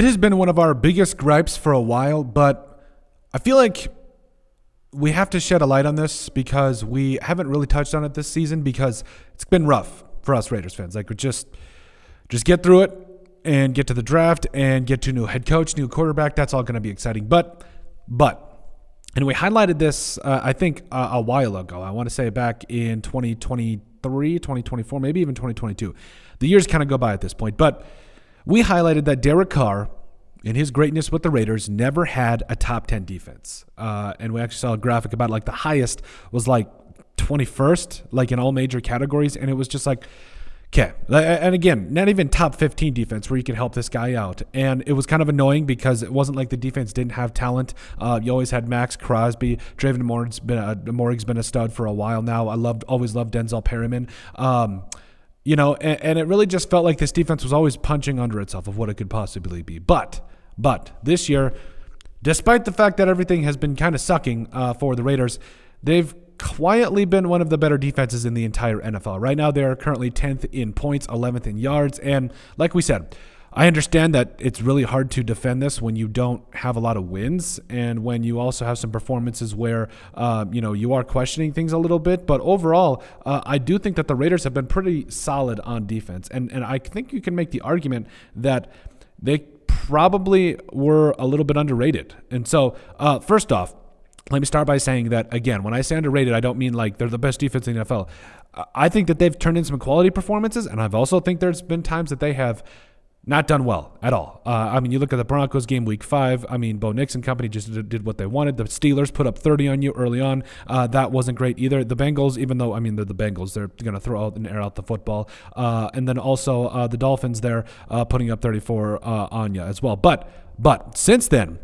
It has been one of our biggest gripes for a while, but I feel like we have to shed a light on this because we haven't really touched on it this season because it's been rough for us Raiders fans. Like, we just get through it and get to the draft and get to a new head coach, new quarterback. That's all going to be exciting. But, and we highlighted this, I think, a while ago. I want to say back in 2023, 2024, maybe even 2022. The years kind of go by at this point. But we highlighted that Derek Carr, in his greatness with the Raiders, never had a top 10 defense. And we actually saw a graphic about like the highest was like 21st, like in all major categories. And it was just like, okay. And again, not even top 15 defense where you can help this guy out. And it was kind of annoying because it wasn't like the defense didn't have talent. You always had Max Crosby. Draven Morig's been a stud for a while now. Always loved Denzel Perryman. And it really just felt like this defense was always punching under itself of what it could possibly be. But this year, despite the fact that everything has been kind of sucking for the Raiders, they've quietly been one of the better defenses in the entire NFL. Right now, they are currently 10th in points, 11th in yards. And like we said, I understand that it's really hard to defend this when you don't have a lot of wins and when you also have some performances where, you are questioning things a little bit. But overall, I do think that the Raiders have been pretty solid on defense. And I think you can make the argument that they probably were a little bit underrated. And so, first off, let me start by saying that, again, when I say underrated, I don't mean like they're the best defense in the NFL. I think that they've turned in some quality performances, and I've also think there's been times that they have not done well at all. You look at the Broncos game week 5. Bo Nix and company just did what they wanted. The Steelers put up 30 on you early on. That wasn't great either. The Bengals, even though, they're the Bengals, they're going to throw out and air out the football. And then also the Dolphins there putting up 34 on you as well. But since then,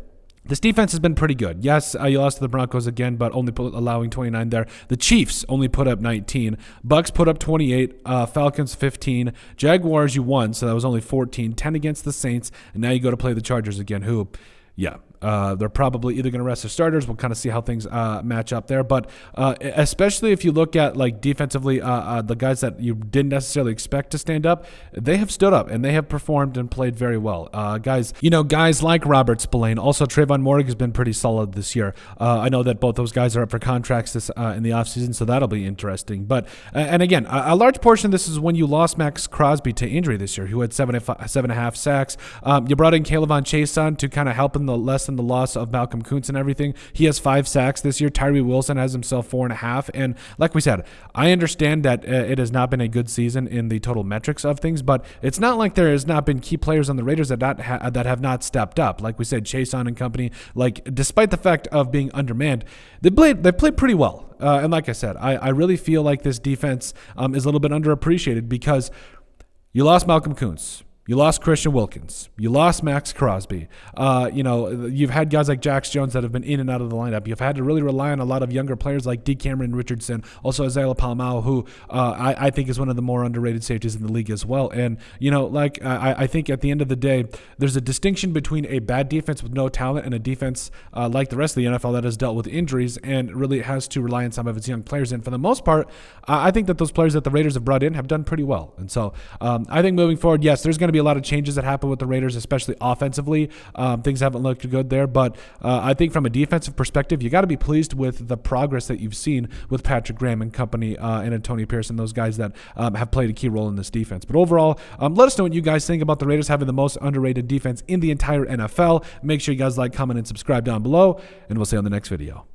this defense has been pretty good. Yes, you lost to the Broncos again, but only allowing 29 there. The Chiefs only put up 19. Bucks put up 28. Falcons 15. Jaguars, you won, so that was only 14. 10 against the Saints, and now you go to play the Chargers again, who, they're probably either going to rest their starters. We'll kind of see how things match up there. But especially if you look at like defensively, the guys that you didn't necessarily expect to stand up, they have stood up and they have performed and played very well. Guys like Robert Spillane. Also, Trayvon Morig has been pretty solid this year. I know that both those guys are up for contracts in the offseason, so that'll be interesting. But and again, a large portion of this is when you lost Max Crosby to injury this year, who had 7.5 sacks. You brought in Kayvon Chaisson to kind of help in the lessen the loss of Malcolm Kuntz and everything. He has 5 sacks this year. Tyree Wilson has himself 4.5. And like we said, I understand that it has not been a good season in the total metrics of things, but it's not like there has not been key players on the Raiders that have not stepped up. Like we said, Chaisson and company, like despite the fact of being undermanned, they played pretty well. And like I said, I really feel like this defense is a little bit underappreciated because you lost Malcolm Kuntz. You lost Christian Wilkins. You lost Max Crosby. You've had guys like Jax Jones that have been in and out of the lineup. You've had to really rely on a lot of younger players like D. Cameron Richardson, also Isaiah Palmao, who I think is one of the more underrated safeties in the league as well. And, I think at the end of the day, there's a distinction between a bad defense with no talent and a defense like the rest of the NFL that has dealt with injuries and really has to rely on some of its young players. And for the most part, I think that those players that the Raiders have brought in have done pretty well. And so I think moving forward, yes, there's going to be a lot of changes that happen with the Raiders, especially offensively. Things haven't looked good there, but I think from a defensive perspective, you got to be pleased with the progress that you've seen with Patrick Graham and company and Antonio Pearson, those guys that have played a key role in this defense. But overall, let us know what you guys think about the Raiders having the most underrated defense in the entire NFL. Make sure you guys like, comment, and subscribe down below, and we'll see you on the next video.